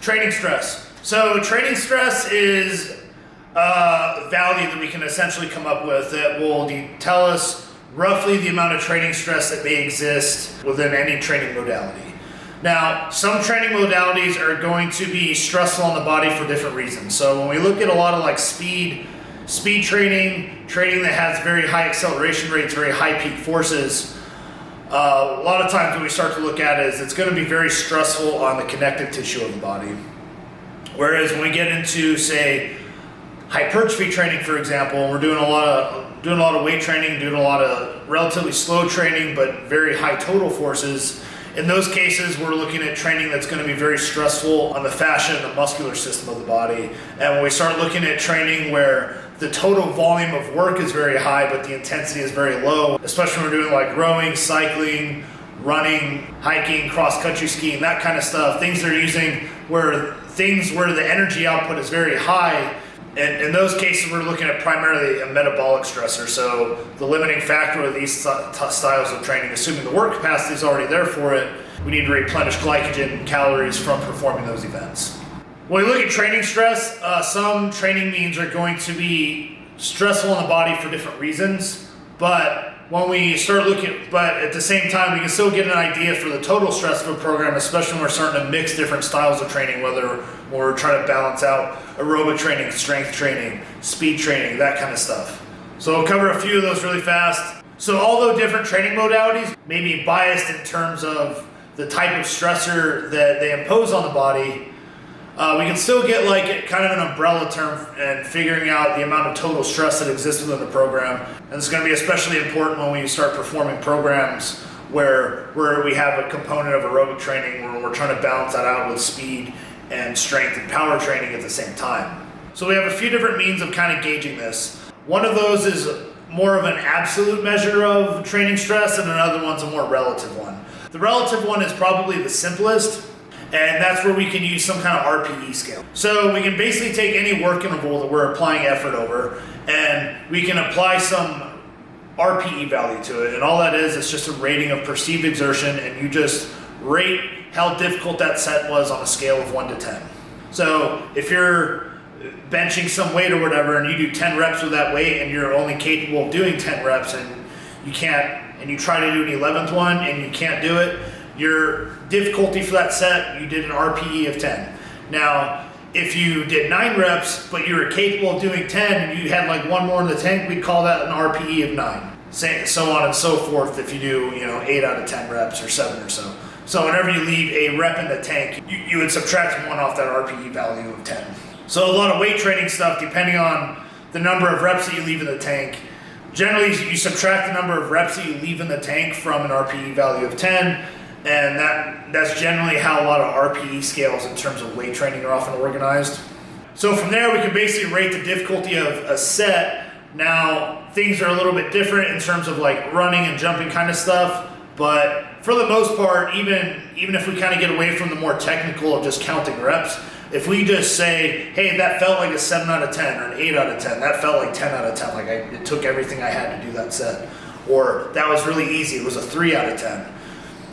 Training stress. So training stress is a value that we can essentially come up with that will tell us roughly the amount of training stress that may exist within any training modality. Now, some training modalities are going to be stressful on the body for different reasons. So when we look at a lot of like speed training that has very high acceleration rates, very high peak forces, a lot of times when we start to look at it, it's going to be very stressful on the connective tissue of the body. Whereas when we get into, say, hypertrophy training, for example, we're doing a lot of weight training, doing a lot of relatively slow training, but very high total forces. In those cases, we're looking at training that's going to be very stressful on the fascia and the muscular system of the body. And when we start looking at training where the total volume of work is very high, but the intensity is very low, especially when we're doing like rowing, cycling, running, hiking, cross-country skiing, that kind of stuff, things they're using where the energy output is very high. And in those cases, we're looking at primarily a metabolic stressor. So the limiting factor of these styles of training, assuming the work capacity is already there for it, we need to replenish glycogen and calories from performing those events. When we look at training stress, some training means are going to be stressful on the body for different reasons. But when we start but at the same time, we can still get an idea for the total stress of a program, especially when we're starting to mix different styles of training, whether we're trying to balance out aerobic training, strength training, speed training, that kind of stuff. So I'll cover a few of those really fast. So although different training modalities may be biased in terms of the type of stressor that they impose on the body, we can still get like kind of an umbrella term and figuring out the amount of total stress that exists within the program. And it's going to be especially important when we start performing programs where we have a component of aerobic training where we're trying to balance that out with speed and strength and power training at the same time. So we have a few different means of kind of gauging this. One of those is more of an absolute measure of training stress, and another one's a more relative one. The relative one is probably the simplest, and that's where we can use some kind of RPE scale. So we can basically take any work interval that we're applying effort over, and we can apply some RPE value to it. And all that is just a rating of perceived exertion, and you just rate how difficult that set was on a scale of 1 to 10. So if you're benching some weight or whatever, and you do 10 reps with that weight, and you're only capable of doing 10 reps, and you try to do an 11th one, and you can't do it, your difficulty for that set, you did an RPE of 10. Now, if you did 9 reps, but you were capable of doing 10, and you had like one more in the tank, we'd call that an RPE of 9. So on and so forth if you do 8 out of 10 reps or 7 or so. So whenever you leave a rep in the tank, you would subtract 1 off that RPE value of 10. So a lot of weight training stuff, depending on the number of reps that you leave in the tank, generally you subtract the number of reps that you leave in the tank from an RPE value of 10, and that's generally how a lot of RPE scales in terms of weight training are often organized. So from there, we can basically rate the difficulty of a set. Now, things are a little bit different in terms of like running and jumping kind of stuff, but for the most part, even if we kind of get away from the more technical of just counting reps, if we just say, hey, that felt like a 7 out of 10 or an 8 out of 10, that felt like 10 out of 10, like it took everything I had to do that set, or that was really easy, it was a 3 out of 10.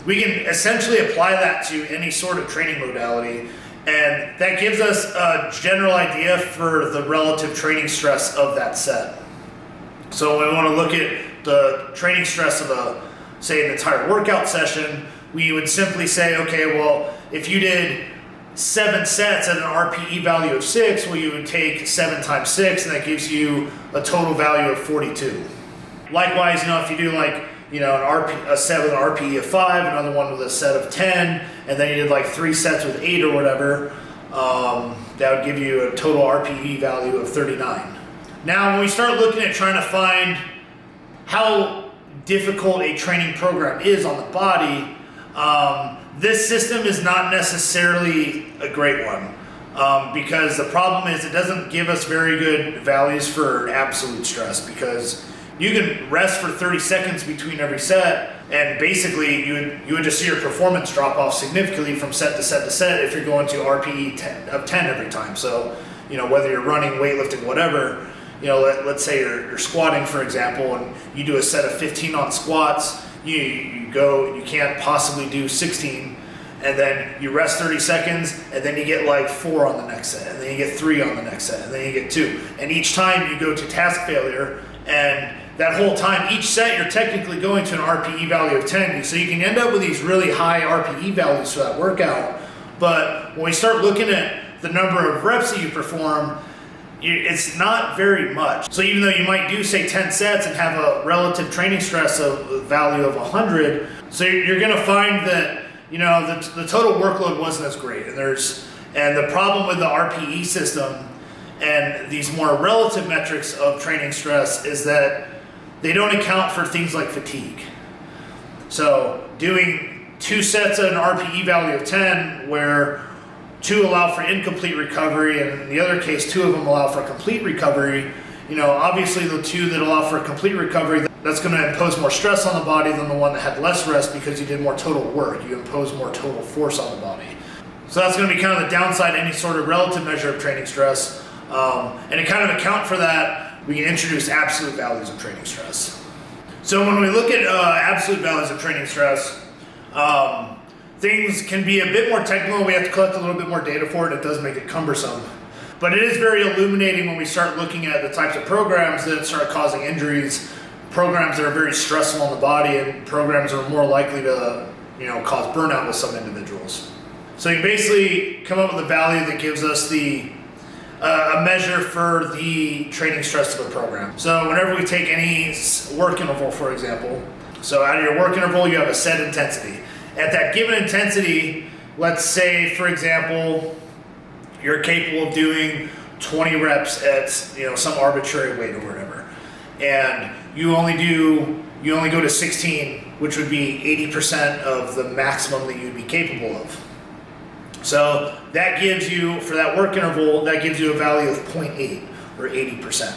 We can essentially apply that to any sort of training modality, and that gives us a general idea for the relative training stress of that set. So when we want to look at the training stress of say an entire workout session, we would simply say, okay, well, if you did 7 sets at an RPE value of 6, well, you would take 7 times 6, and that gives you a total value of 42. Likewise, if you do like, a set with an RPE of 5, another one with a set of 10, and then you did like 3 sets with 8 or whatever, that would give you a total RPE value of 39. Now, when we start looking at trying to find how difficult a training program is on the body, this system is not necessarily a great one, because the problem is it doesn't give us very good values for absolute stress, because you can rest for 30 seconds between every set, and basically you would just see your performance drop off significantly from set to set to set if you're going to RPE of 10 every time. So, whether you're running, weightlifting, whatever, let's say you're squatting, for example, and you do a set of 15 on squats, you can't possibly do 16, and then you rest 30 seconds, and then you get like 4 on the next set, and then you get 3 on the next set, and then you get 2. And each time you go to task failure, and that whole time, each set, you're technically going to an RPE value of 10. So you can end up with these really high RPE values for that workout. But when we start looking at the number of reps that you perform, it's not very much. So even though you might do, say, 10 sets and have a relative training stress of value of 100, so you're going to find that, you know, the total workload wasn't as great. And the problem with the RPE system and these more relative metrics of training stress is that they don't account for things like fatigue. So doing 2 sets at an RPE value of 10, where 2 allow for incomplete recovery, and in the other case, 2 of them allow for complete recovery, you know, obviously the 2 that allow for complete recovery, that's going to impose more stress on the body than the one that had less rest, because you did more total work. You impose more total force on the body. So that's going to be kind of the downside of any sort of relative measure of training stress. And to kind of account for that, we can introduce absolute values of training stress. So when we look at absolute values of training stress, things can be a bit more technical. We have to collect a little bit more data for it. It does make it cumbersome. But it is very illuminating when we start looking at the types of programs that start causing injuries, programs that are very stressful on the body, and programs that are more likely to, you know, cause burnout with some individuals. So you basically come up with a value that gives us a measure for the training stress of a program. So whenever we take any work interval, for example, so out of your work interval, you have a set intensity. At that given intensity, let's say, for example, you're capable of doing 20 reps at, you know, some arbitrary weight or whatever, and you only go to 16, which would be 80% of the maximum that you'd be capable of. So that gives you, for that work interval, that gives you a value of 0.8 or 80%.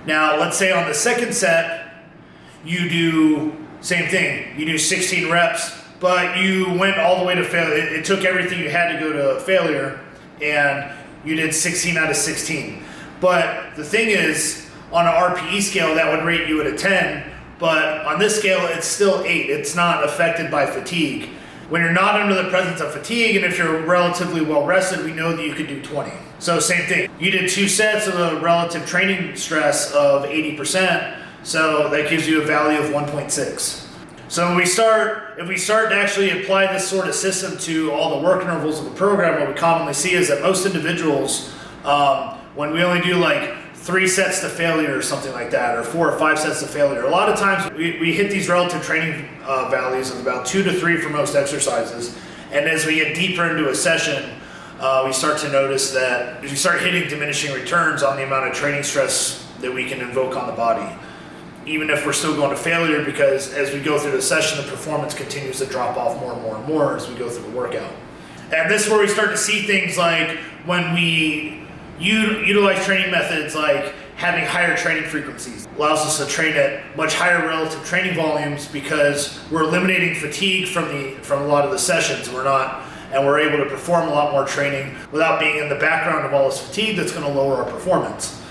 Now, let's say on the second set, you do same thing. You do 16 reps, but you went all the way to failure. It took everything you had to go to failure, and you did 16 out of 16. But the thing is, on an RPE scale, that would rate you at a 10, but on this scale, it's still 8. It's not affected by fatigue. When you're not under the presence of fatigue, and if you're relatively well rested, we know that you could do 20. So same thing. You did 2 sets of a relative training stress of 80%, so that gives you a value of 1.6. So if we start to actually apply this sort of system to all the work intervals of the program, what we commonly see is that most individuals, when we only do like 3 sets to failure or something like that, or 4 or 5 sets to failure, a lot of times we hit these relative training values of about 2 to 3 for most exercises. And as we get deeper into a session, we start to notice that we start hitting diminishing returns on the amount of training stress that we can invoke on the body, even if we're still going to failure, because as we go through the session, the performance continues to drop off more and more and more as we go through the workout. And this is where we start to see things like when we utilize training methods like having higher training frequencies. Allows us to train at much higher relative training volumes, because we're eliminating fatigue from a lot of the sessions. We're able to perform a lot more training without being in the background of all this fatigue that's going to lower our performance.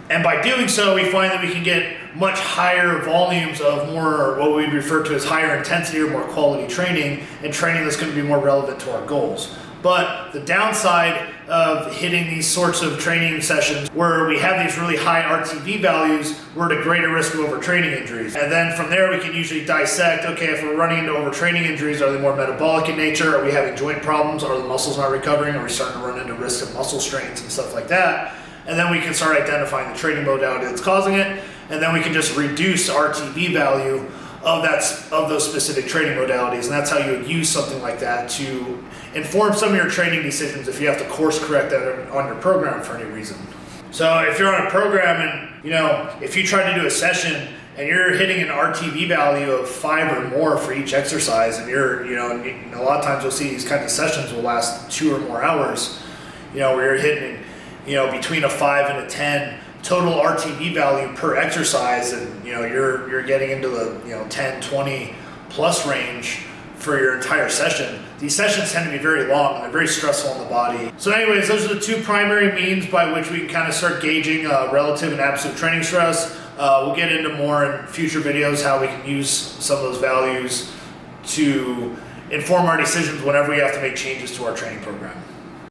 And by doing so, we find that we can get much higher volumes of more, what we refer to as higher intensity or more quality training, and training that's going to be more relevant to our goals. But the downside of hitting these sorts of training sessions where we have these really high RTV values, we're at a greater risk of overtraining injuries. And then from there, we can usually dissect, okay, if we're running into overtraining injuries, are they more metabolic in nature? Are we having joint problems? Are the muscles not recovering? Are we starting to run into risk of muscle strains and stuff like that? And then we can start identifying the training modality that's causing it, and then we can just reduce RTV value of those specific training modalities. And that's how you would use something like that to inform some of your training decisions if you have to course correct that on your program for any reason. So if you're on a program and, you know, if you try to do a session and you're hitting an RTV value of 5 or more for each exercise, and you're, you know, and a lot of times you'll see these kinds of sessions will last 2 or more hours, you know, where you're hitting, you know, between a 5 and a 10 total RTV value per exercise, and, you know, you're getting into the, you know, 10, 20 plus range for your entire session. These sessions tend to be very long and they're very stressful on the body. So anyways, those are the 2 primary means by which we can kind of start gauging relative and absolute training stress. We'll get into more in future videos how we can use some of those values to inform our decisions whenever we have to make changes to our training program.